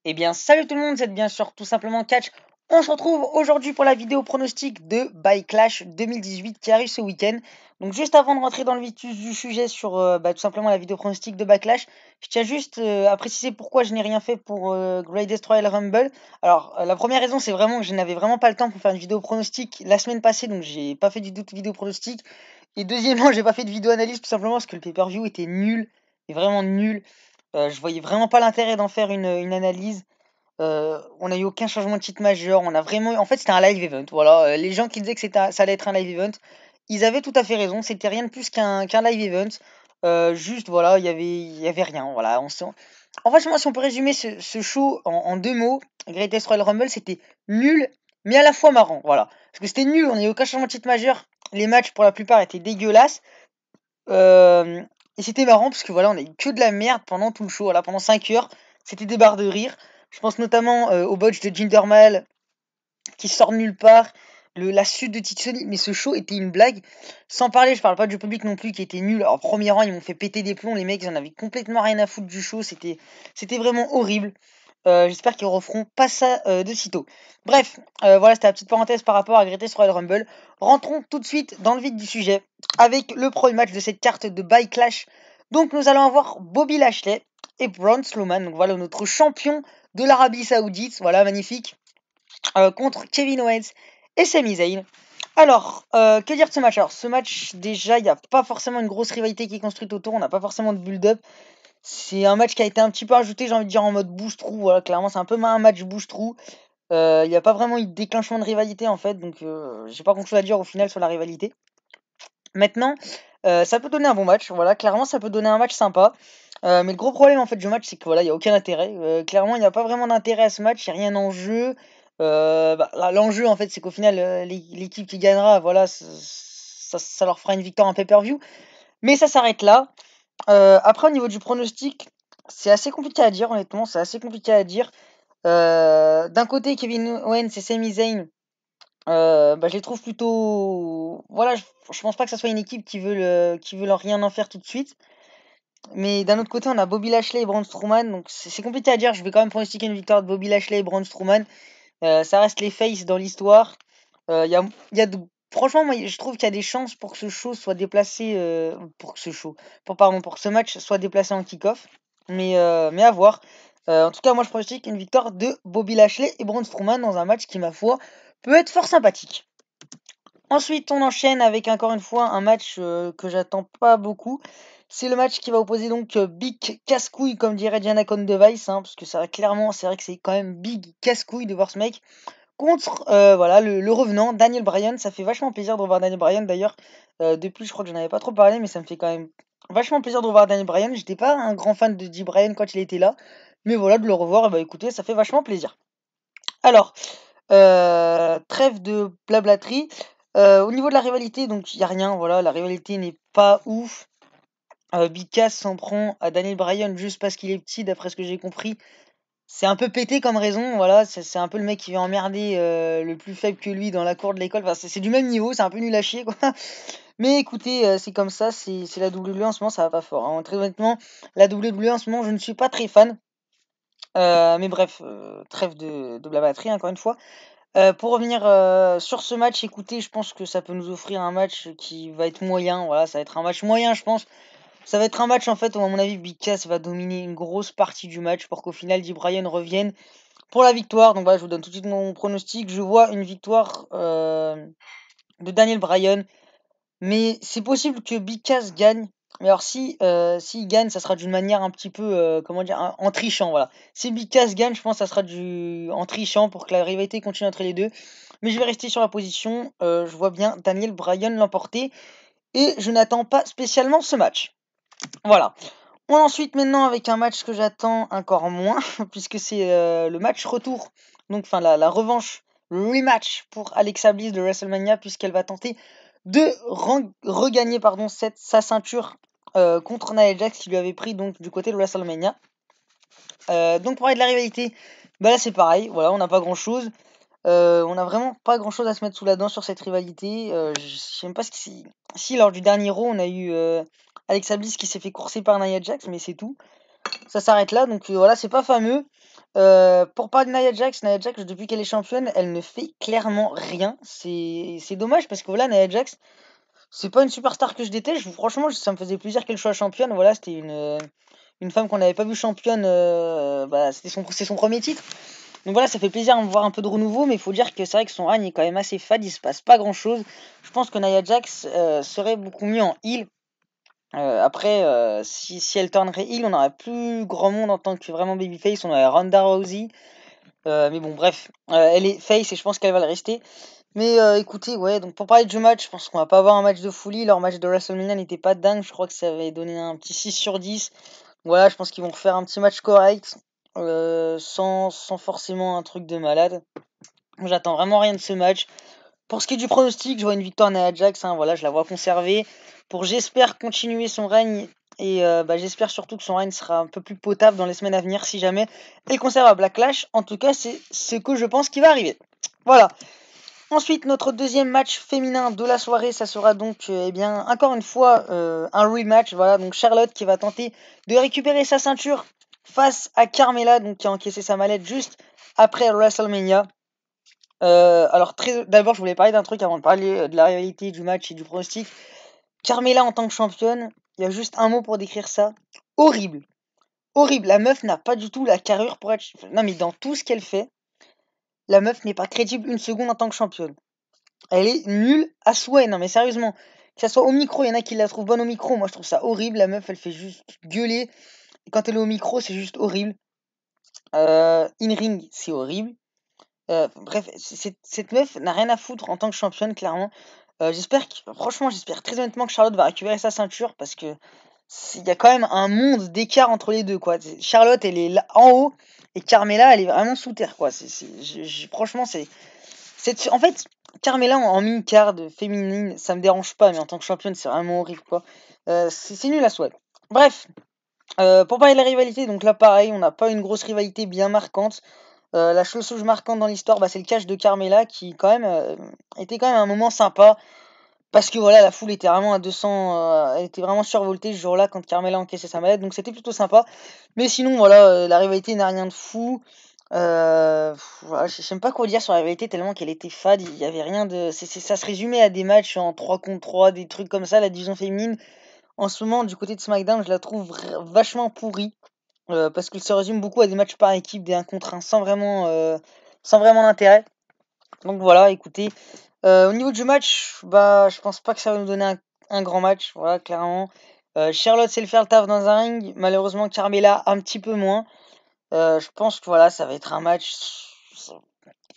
Eh bien, salut tout le monde, c'est bien sûr tout simplement Catch. On se retrouve aujourd'hui pour la vidéo pronostic de Clash 2018 qui arrive ce week-end. Donc, juste avant de rentrer dans le vif du sujet sur tout simplement la vidéo pronostic de Clash, je tiens juste à préciser pourquoi je n'ai rien fait pour Greatest Royal Rumble. Alors, la première raison, c'est vraiment que je n'avais vraiment pas le temps pour faire une vidéo pronostic la semaine passée, donc j'ai pas fait du tout de vidéo pronostic. Et deuxièmement, j'ai pas fait de vidéo analyse tout simplement parce que le pay-per-view était nul, et vraiment nul. Je voyais vraiment pas l'intérêt d'en faire une analyse. On n'a eu aucun changement de titre majeur. On a vraiment, en fait, c'était un live event. Voilà, les gens qui disaient que ça allait être un live event, ils avaient tout à fait raison. C'était rien de plus qu'un live event. Juste, voilà, il y avait rien. Voilà, en fait, moi, si on peut résumer ce show en deux mots, Greatest Royal Rumble, c'était nul, mais à la fois marrant. Voilà, parce que c'était nul. On n'a eu aucun changement de titre majeur. Les matchs, pour la plupart, étaient dégueulasses. Euh, et c'était marrant parce que voilà, on a eu que de la merde pendant tout le show. Voilà, pendant 5 heures, c'était des barres de rire. Je pense notamment au botch de Jinder Mahal qui sort de nulle part. La suite de Titsoni, mais ce show était une blague. Sans parler, je parle pas du public non plus qui était nul. Alors, premier rang, ils m'ont fait péter des plombs. Les mecs, ils en avaient complètement rien à foutre du show. C'était vraiment horrible. J'espère qu'ils referont pas ça de sitôt. Bref, voilà, c'était la petite parenthèse par rapport à Greatest Royal Rumble. Rentrons tout de suite dans le vif du sujet avec le premier match de cette carte de Clash. Donc nous allons avoir Bobby Lashley et Braun Strowman. Donc voilà notre champion de l'Arabie Saoudite. Voilà, magnifique. Contre Kevin Owens et Sami Zayn. Alors, que dire de ce match? Alors, ce match, déjà, il n'y a pas forcément une grosse rivalité qui est construite autour. On n'a pas forcément de build-up. C'est un match qui a été un petit peu ajouté, j'ai envie de dire, en mode boost-trou. Voilà, clairement, c'est un peu un match boost-trou. Il n'y a pas vraiment eu de déclenchement de rivalité, en fait. Donc, j'ai pas grand-chose à dire au final sur la rivalité. Maintenant, ça peut donner un bon match. Voilà, clairement, ça peut donner un match sympa. Mais le gros problème, en fait, du match, c'est que voilà, il n'y a aucun intérêt. Clairement, il n'y a pas vraiment d'intérêt à ce match. Il n'y a rien en jeu. L'enjeu, en fait, c'est qu'au final, l'équipe qui gagnera, voilà, ça leur fera une victoire en pay-per-view. Mais ça s'arrête là. Après, au niveau du pronostic, c'est assez compliqué à dire, honnêtement, c'est assez compliqué à dire. D'un côté, Kevin Owens et Sami Zayn, je les trouve plutôt. Voilà, je pense pas que ça soit une équipe qui veut rien en faire tout de suite. Mais d'un autre côté, on a Bobby Lashley et Braun Strowman, donc c'est compliqué à dire. Je vais quand même pronostiquer une victoire de Bobby Lashley et Braun Strowman. Ça reste les faces dans l'histoire. Il y a franchement, moi, je trouve qu'il y a des chances pour que ce show soit déplacé, pour que ce match soit déplacé en kick-off. Mais à voir. En tout cas, moi, je pronostique une victoire de Bobby Lashley et Braun Strowman dans un match qui, ma foi, peut être fort sympathique. Ensuite, on enchaîne avec encore une fois un match que j'attends pas beaucoup. C'est le match qui va opposer donc Big Casse-Couille, comme dirait Gianna Device, hein, parce que ça clairement, c'est vrai que c'est quand même Big Casse-Couille de voir ce mec contre voilà, le revenant Daniel Bryan. Ça fait vachement plaisir de revoir Daniel Bryan d'ailleurs. Depuis, je crois que j'en avais pas trop parlé, mais ça me fait quand même vachement plaisir de revoir Daniel Bryan. J'étais pas un grand fan de Dee Bryan quand il était là, mais voilà, de le revoir, bah écoutez, ça fait vachement plaisir. Alors, trêve de blablaterie. Au niveau de la rivalité, donc il n'y a rien, voilà, la rivalité n'est pas ouf. Big Cass s'en prend à Daniel Bryan juste parce qu'il est petit, d'après ce que j'ai compris. C'est un peu pété comme raison, voilà, c'est un peu le mec qui vient emmerder le plus faible que lui dans la cour de l'école. Enfin, c'est du même niveau, c'est un peu nul à chier, quoi. Mais écoutez, c'est comme ça, c'est la WWE en ce moment, ça va pas fort, hein. Très honnêtement, la WWE en ce moment, je ne suis pas très fan. Mais bref, trêve de blablaterie, encore une fois. Pour revenir sur ce match, écoutez, je pense que ça peut nous offrir un match qui va être moyen. Voilà, ça va être un match moyen, je pense. Ça va être un match en fait où, à mon avis, Big Cass va dominer une grosse partie du match pour qu'au final, Dee Bryan revienne pour la victoire. Donc voilà, je vous donne tout de suite mon pronostic. Je vois une victoire de Daniel Bryan, mais c'est possible que Big Cass gagne. Mais alors si s'il gagne, ça sera d'une manière un petit peu comment dire, en trichant, voilà. Si Big Cass gagne, je pense que ça sera en trichant pour que la rivalité continue entre les deux. Mais je vais rester sur la position. Je vois bien Daniel Bryan l'emporter et je n'attends pas spécialement ce match. Voilà. On ensuite maintenant avec un match que j'attends encore moins puisque c'est le match retour. Donc enfin la revanche, le rematch pour Alexa Bliss de WrestleMania puisqu'elle va tenter de regagner sa ceinture contre Nia Jax qui lui avait pris donc du côté de WrestleMania. Donc pour parler de la rivalité, bah là c'est pareil, voilà, on n'a pas grand chose. On a vraiment pas grand chose à se mettre sous la dent sur cette rivalité. Je sais même pas si lors du dernier Raw on a eu Alexa Bliss qui s'est fait courser par Nia Jax, mais c'est tout. Ça s'arrête là, donc voilà, c'est pas fameux. Pour parler de Nia Jax, depuis qu'elle est championne, elle ne fait clairement rien. C'est dommage parce que voilà, Nia Jax, c'est pas une superstar que je déteste. Franchement, ça me faisait plaisir qu'elle soit championne. Voilà, c'était une femme qu'on n'avait pas vue championne. Bah, c'est son premier titre. Donc voilà, ça fait plaisir de voir un peu de renouveau, mais il faut dire que c'est vrai que son règne est quand même assez fade, il se passe pas grand chose. Je pense que Nia Jax serait beaucoup mieux en heal. Après, si elle tournerait heal, on aurait plus grand monde en tant que vraiment babyface. On aurait Ronda Rousey. Mais bon, bref, elle est face et je pense qu'elle va le rester. Mais écoutez, ouais, donc pour parler du match, je pense qu'on va pas avoir un match de folie. Leur match de WrestleMania n'était pas dingue. Je crois que ça avait donné un petit 6/10. Voilà, je pense qu'ils vont faire un petit match correct. Sans forcément un truc de malade. J'attends vraiment rien de ce match. Pour ce qui est du pronostic, je vois une victoire Nia Jax. Hein, voilà, je la vois conserver. J'espère continuer son règne. Et j'espère surtout que son règne sera un peu plus potable dans les semaines à venir si jamais elle conserve à Backlash. En tout cas, c'est ce que je pense qui va arriver. Voilà. Ensuite, notre deuxième match féminin de la soirée, ça sera donc, encore une fois, un rematch. Voilà, donc Charlotte qui va tenter de récupérer sa ceinture face à Carmella, donc qui a encaissé sa mallette juste après WrestleMania. Alors, d'abord, je voulais parler d'un truc avant de parler de la réalité du match et du pronostic. Carmella en tant que championne, il y a juste un mot pour décrire ça. Horrible. Horrible. La meuf n'a pas du tout la carrure pour être... Non, mais dans tout ce qu'elle fait, la meuf n'est pas crédible une seconde en tant que championne. Elle est nulle à souhait. Non, mais sérieusement. Que ça soit au micro, il y en a qui la trouvent bonne au micro. Moi, je trouve ça horrible. La meuf, elle fait juste gueuler. Et quand elle est au micro, c'est juste horrible. In-ring, c'est horrible. Bref, cette meuf n'a rien à foutre en tant que championne, clairement. Franchement, j'espère très honnêtement que Charlotte va récupérer sa ceinture parce que il y a quand même un monde d'écart entre les deux, quoi. Charlotte, elle est là en haut et Carmella, elle est vraiment sous terre, quoi. Franchement, en fait, Carmella en mini-card féminine, ça me dérange pas, mais en tant que championne, c'est vraiment horrible, quoi. C'est nul à souhait. Bref, pour parler de la rivalité, donc là, pareil, on n'a pas une grosse rivalité bien marquante. La chose marquante dans l'histoire, c'est le catch de Carmella qui quand même était quand même un moment sympa parce que voilà, la foule était vraiment à 200, elle était vraiment survoltée ce jour-là quand Carmella encaissait sa mallette, donc c'était plutôt sympa. Mais sinon voilà, la rivalité n'a rien de fou. Voilà, je sais même pas quoi dire sur la rivalité tellement qu'elle était fade, il y avait rien de, ça se résumait à des matchs en 3 contre 3, des trucs comme ça. La division féminine en ce moment du côté de SmackDown, je la trouve vachement pourrie. Parce qu'il se résume beaucoup à des matchs par équipe, des 1 contre 1, sans vraiment d'intérêt. Donc voilà, écoutez. Au niveau du match, je pense pas que ça va nous donner un grand match, voilà, clairement. Charlotte sait le faire le taf dans un ring, malheureusement Carmella un petit peu moins. Je pense que voilà, ça va être un match.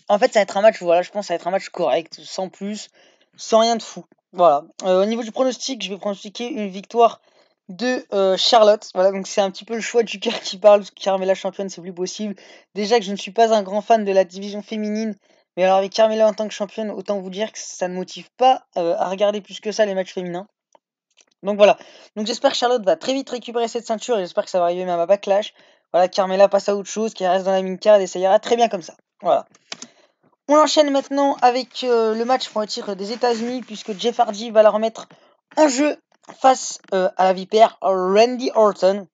En fait, ça va être un match, voilà, je pense que ça va être un match correct, sans plus, sans rien de fou. Voilà. Au niveau du pronostic, je vais pronostiquer une victoire de Charlotte. Voilà, donc c'est un petit peu le choix du cœur qui parle, parce que Carmella championne, c'est plus possible. Déjà que je ne suis pas un grand fan de la division féminine, mais alors avec Carmella en tant que championne, autant vous dire que ça ne motive pas à regarder plus que ça les matchs féminins. Donc voilà. Donc j'espère que Charlotte va très vite récupérer cette ceinture et j'espère que ça va arriver même à Backlash. Voilà, Carmella passe à autre chose, qui reste dans la mid-card et ça ira très bien comme ça. Voilà. On enchaîne maintenant avec le match pour le titre des États-Unis, puisque Jeff Hardy va la remettre en jeu face à la vipère Randy Orton.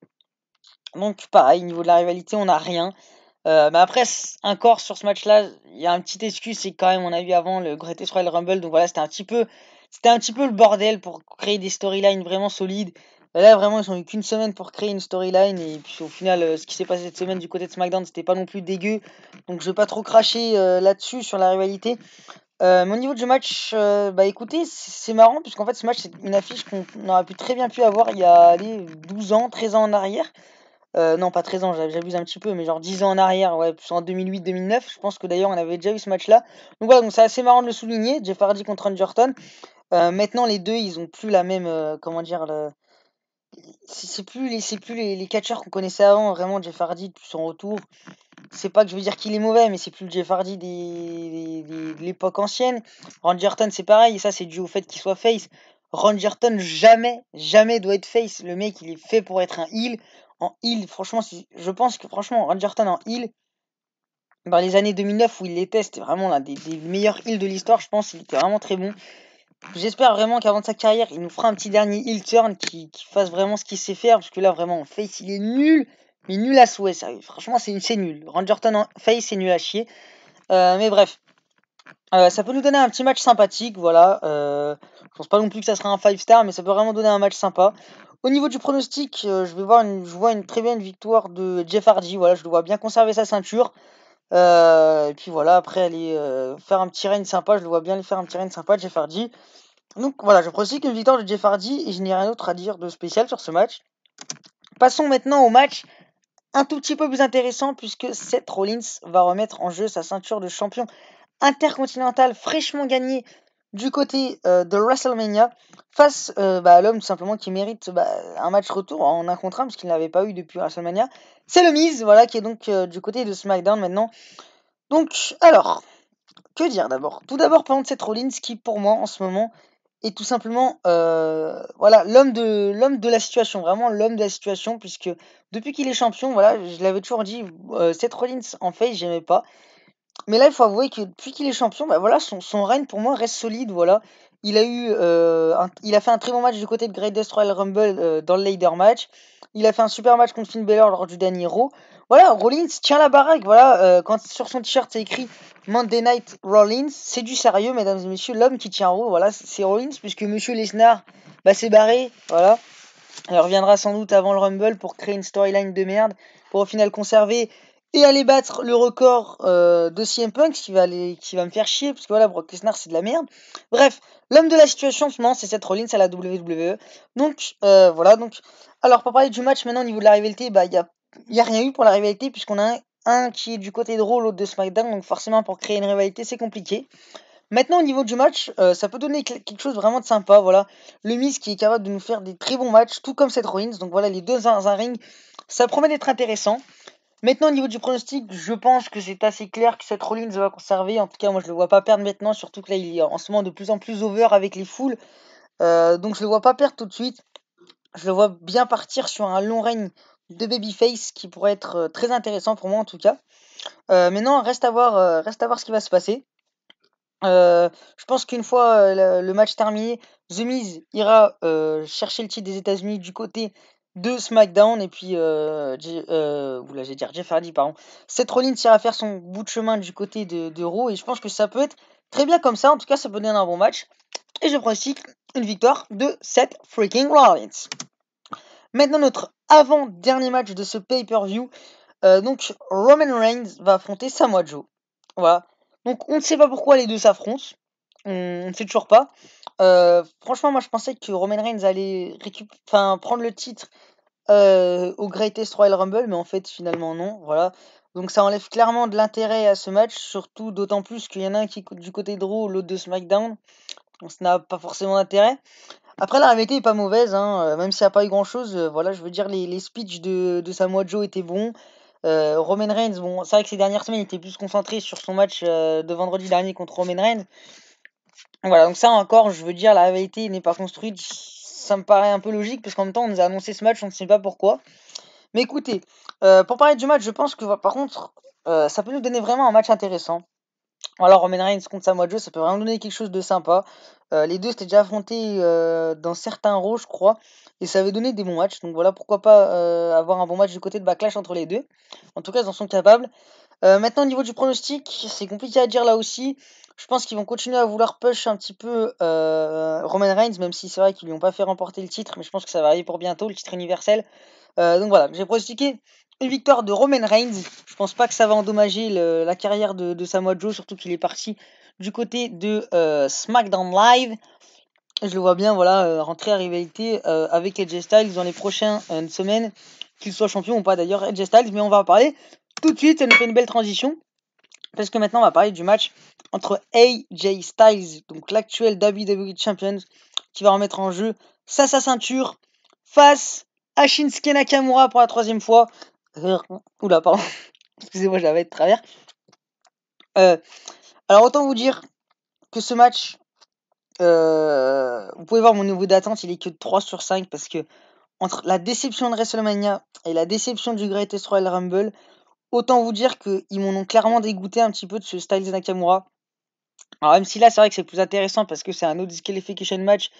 Donc pareil, niveau de la rivalité, on n'a rien. Mais après, encore sur ce match-là, il y a un petit excuse, c'est quand même, on a vu avant le Greatest Royal Rumble, donc voilà, c'était un petit peu le bordel pour créer des storylines vraiment solides. Là, vraiment, ils ont eu qu'une semaine pour créer une storyline, et puis au final, ce qui s'est passé cette semaine du côté de SmackDown, c'était pas non plus dégueu, donc je vais pas trop cracher là-dessus sur la rivalité. Mais au niveau du match, écoutez, c'est marrant, puisqu'en fait, ce match, c'est une affiche qu'on aurait très bien pu avoir il y a 12 ans, 13 ans en arrière. Non, pas 13 ans, j'abuse un petit peu, mais genre 10 ans en arrière, ouais, plus en 2008-2009. Je pense que d'ailleurs, on avait déjà eu ce match-là. Donc voilà, donc c'est assez marrant de le souligner. Jeff Hardy contre Randy Orton. Maintenant, les deux, ils ont plus la même, comment dire, c'est plus les catcheurs qu'on connaissait avant. Vraiment, Jeff Hardy, depuis son retour, c'est pas que je veux dire qu'il est mauvais, mais c'est plus le Jeff Hardy de l'époque ancienne. Randy Orton, c'est pareil, et ça, c'est dû au fait qu'il soit face. Randy Orton, jamais, jamais doit être face. Le mec, il est fait pour être un heel. En heel, franchement, je pense que franchement, Randy Orton en heel, dans les années 2009 où il l'était, c'était vraiment l'un des meilleurs heels de l'histoire. Je pense qu'il était vraiment très bon. J'espère vraiment qu'avant de sa carrière, il nous fera un petit dernier heel turn qui fasse vraiment ce qu'il sait faire. Parce que là, vraiment, en face, il est nul. mais nul à souhait, sérieux. Franchement, c'est nul. Randy Orton en face, c'est nul à chier. Mais bref, ça peut nous donner un petit match sympathique, voilà. Je pense pas non plus que ça sera un 5 star, mais ça peut vraiment donner un match sympa. Au niveau du pronostic, je vois une très bien victoire de Jeff Hardy. Voilà, je le vois bien conserver sa ceinture. Et puis voilà, après aller faire un petit règne sympa, je le vois bien aller faire un petit règne sympa, Jeff Hardy. Donc voilà, je pronostique une victoire de Jeff Hardy et je n'ai rien d'autre à dire de spécial sur ce match. Passons maintenant au match un tout petit peu plus intéressant puisque Seth Rollins va remettre en jeu sa ceinture de champion intercontinental fraîchement gagné du côté de WrestleMania face à l'homme tout simplement qui mérite un match retour en 1 contre 1 parce qu'il n'avait pas eu depuis WrestleMania. C'est le Miz, voilà, qui est donc du côté de SmackDown maintenant. Donc, alors, que dire d'abord? Tout d'abord, parlons de Seth Rollins qui, pour moi, en ce moment, est tout simplement voilà, l'homme de la situation, vraiment l'homme de la situation, puisque depuis qu'il est champion, voilà, je l'avais toujours dit, Seth Rollins en face, j'aimais pas. Mais là, il faut avouer que depuis qu'il est champion, bah voilà, son règne pour moi reste solide. Voilà, il a fait un très bon match du côté de Greatest Royal Rumble dans le ladder match. Il a fait un super match contre Finn Balor lors du dernier Raw. Voilà, Rollins tient la baraque. Voilà, quand sur son t-shirt c'est écrit Monday Night Rollins, c'est du sérieux, mesdames et messieurs. L'homme qui tient Raw, voilà, c'est Rollins, puisque Monsieur Lesnar s'est barré. Voilà, il reviendra sans doute avant le Rumble pour créer une storyline de merde, pour au final conserver et aller battre le record de CM Punk qui va me faire chier, parce que voilà, Brock Lesnar c'est de la merde. Bref, l'homme de la situation en ce moment c'est Seth Rollins à la WWE. Donc voilà, alors pour parler du match maintenant au niveau de la rivalité, y a rien eu pour la rivalité puisqu'on a un qui est du côté de Raw, l'autre de SmackDown, donc forcément pour créer une rivalité c'est compliqué. Maintenant, au niveau du match, ça peut donner quelque chose vraiment de sympa. Voilà, le Miz qui est capable de nous faire des très bons matchs, tout comme Seth Rollins. Donc voilà, les deux dans un ring, ça promet d'être intéressant. Maintenant, au niveau du pronostic, je pense que c'est assez clair que Seth Rollins va conserver. En tout cas, moi, je le vois pas perdre maintenant, surtout que là, il est en ce moment de plus en plus over avec les foules. Donc, je le vois pas perdre tout de suite. Je le vois bien partir sur un long règne de babyface qui pourrait être très intéressant pour moi, en tout cas. Maintenant, reste à voir ce qui va se passer. Je pense qu'une fois le match terminé, The Miz ira chercher le titre des États-Unis du côté de SmackDown et puis oula, j'ai dit Jeff Hardy, pardon. Seth Rollins ira faire son bout de chemin du côté de Raw et je pense que ça peut être très bien comme ça. En tout cas, ça peut donner un bon match et je pronostique une victoire de Seth freaking Rollins. Maintenant, notre avant-dernier match de ce pay-per-view. Donc Roman Reigns va affronter Samoa Joe. Voilà. Donc on ne sait pas pourquoi les deux s'affrontent. On ne sait toujours pas. Franchement, moi je pensais que Roman Reigns allait prendre le titre au Greatest Royal Rumble, mais en fait finalement non. Voilà. Donc ça enlève clairement de l'intérêt à ce match, surtout d'autant plus qu'il y en a un qui est du côté de Raw, l'autre de SmackDown. Donc ça n'a pas forcément d'intérêt. Après la rivalité est pas mauvaise, hein, même s'il n'y a pas eu grand chose. Voilà, je veux dire les speeches de Samoa Joe étaient bons. Roman Reigns, bon, c'est vrai que ces dernières semaines, il était plus concentré sur son match de vendredi dernier contre Roman Reigns. Voilà, donc ça encore, je veux dire, la rivalité n'est pas construite. Ça me paraît un peu logique, parce qu'en même temps, on nous a annoncé ce match, on ne sait pas pourquoi. Mais écoutez, pour parler du match, je pense que par contre, ça peut nous donner vraiment un match intéressant. Alors Roman Reigns contre Samoa Joe, ça peut vraiment donner quelque chose de sympa. Les deux s'étaient déjà affrontés dans certains Raw, je crois, et ça avait donné des bons matchs. Donc voilà, pourquoi pas avoir un bon match du côté de Backlash entre les deux. En tout cas, ils en sont capables. Maintenant, au niveau du pronostic, c'est compliqué à dire là aussi. Je pense qu'ils vont continuer à vouloir push un petit peu Roman Reigns, même si c'est vrai qu'ils lui ont pas fait remporter le titre, mais je pense que ça va arriver pour bientôt, le titre universel. Donc voilà, j'ai pronostiqué une victoire de Roman Reigns. Je pense pas que ça va endommager la carrière de Samoa Joe, surtout qu'il est parti du côté de SmackDown Live. Je le vois bien, voilà, rentrer à rivalité avec AJ Styles dans les prochaines semaines, qu'il soit champion ou pas d'ailleurs, AJ Styles. Mais on va en parler tout de suite, ça nous fait une belle transition. Parce que maintenant, on va parler du match entre AJ Styles, donc l'actuel WWE Champion, qui va remettre en jeu sa ceinture face à Shinsuke Nakamura pour la 3e fois. Oula, pardon. Excusez-moi, j'avais de travers. Alors, autant vous dire que ce match, vous pouvez voir mon niveau d'attente, il est que de 3 sur 5 parce que entre la déception de WrestleMania et la déception du Greatest Royal Rumble, autant vous dire qu'ils m'ont clairement dégoûté un petit peu de ce Styles Nakamura. Alors même si là c'est vrai que c'est plus intéressant parce que c'est un no disqualification match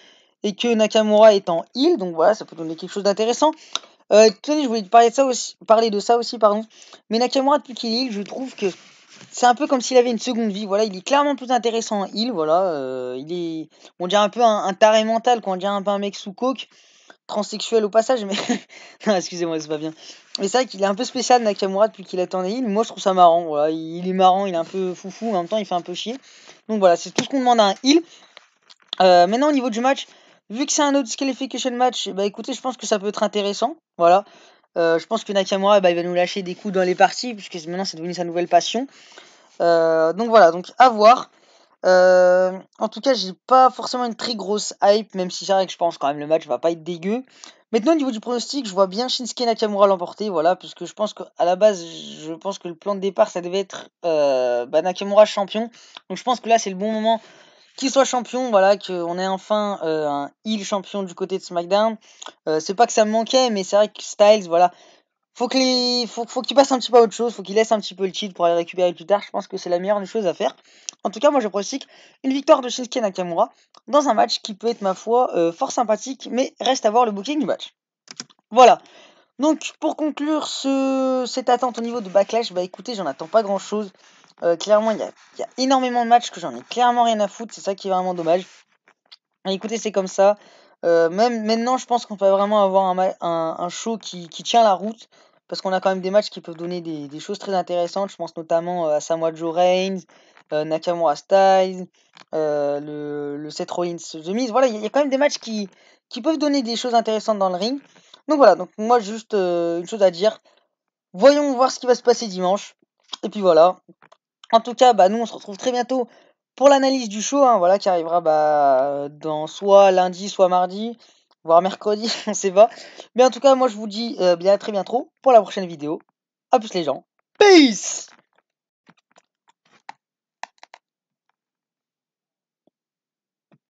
et que Nakamura est en heel, donc voilà, ça peut donner quelque chose d'intéressant. Tony, je voulais te parler de ça aussi, pardon. Mais Nakamura, depuis qu'il est heal, je trouve que c'est un peu comme s'il avait une seconde vie. Voilà, il est clairement plus intéressant en heal. Voilà, il est, on dirait un peu un taré mental, quoi. On dirait un peu un mec sous coke, transsexuel au passage, mais non, excusez-moi, c'est pas bien. Mais c'est vrai qu'il est un peu spécial, Nakamura, depuis qu'il est en heal. Moi, je trouve ça marrant. Voilà, il est marrant, il est un peu foufou, en même temps, il fait un peu chier. Donc voilà, c'est tout ce qu'on demande à un heal. Maintenant, au niveau du match, vu que c'est un autre disqualification match, bah écoutez, je pense que ça peut être intéressant. Voilà. Je pense que Nakamura, bah, il va nous lâcher des coups dans les parties, puisque maintenant c'est devenu sa nouvelle passion. Donc voilà, donc à voir. En tout cas, j'ai pas forcément une très grosse hype, même si c'est vrai que je pense quand même le match va pas être dégueu. Maintenant, au niveau du pronostic, je vois bien Shinsuke Nakamura l'emporter, voilà, parce que je pense qu'à la base, je pense que le plan de départ, ça devait être Nakamura champion. Donc je pense que là, c'est le bon moment qu'il soit champion, voilà, qu'on ait enfin un heel champion du côté de SmackDown. C'est pas que ça me manquait, mais c'est vrai que Styles, voilà, faut qu'il passe un petit peu à autre chose, faut qu'il laisse un petit peu le cheat pour aller récupérer plus tard. Je pense que c'est la meilleure des choses à faire. En tout cas, moi je pronostique une victoire de Shinsuke Nakamura dans un match qui peut être, ma foi, fort sympathique, mais reste à voir le booking du match. Voilà. Donc pour conclure cette attente au niveau de Backlash, bah écoutez, j'en attends pas grand chose. Clairement, il y a énormément de matchs que j'en ai clairement rien à foutre, c'est ça qui est vraiment dommage. Écoutez, c'est comme ça. Même maintenant, je pense qu'on peut vraiment avoir un show qui tient la route. Parce qu'on a quand même des matchs qui peuvent donner des choses très intéressantes. Je pense notamment à Samoa Joe Reigns, Nakamura Styles, le Seth Rollins The Miz. Voilà, il y a quand même des matchs qui peuvent donner des choses intéressantes dans le ring. Donc voilà, donc moi juste une chose à dire. Voyons voir ce qui va se passer dimanche. Et puis voilà. En tout cas, bah, nous, on se retrouve très bientôt pour l'analyse du show, hein, voilà, qui arrivera bah, dans soit lundi, soit mardi, voire mercredi, on sait pas. Mais en tout cas, moi, je vous dis bien à très bientôt pour la prochaine vidéo. A plus les gens. Peace!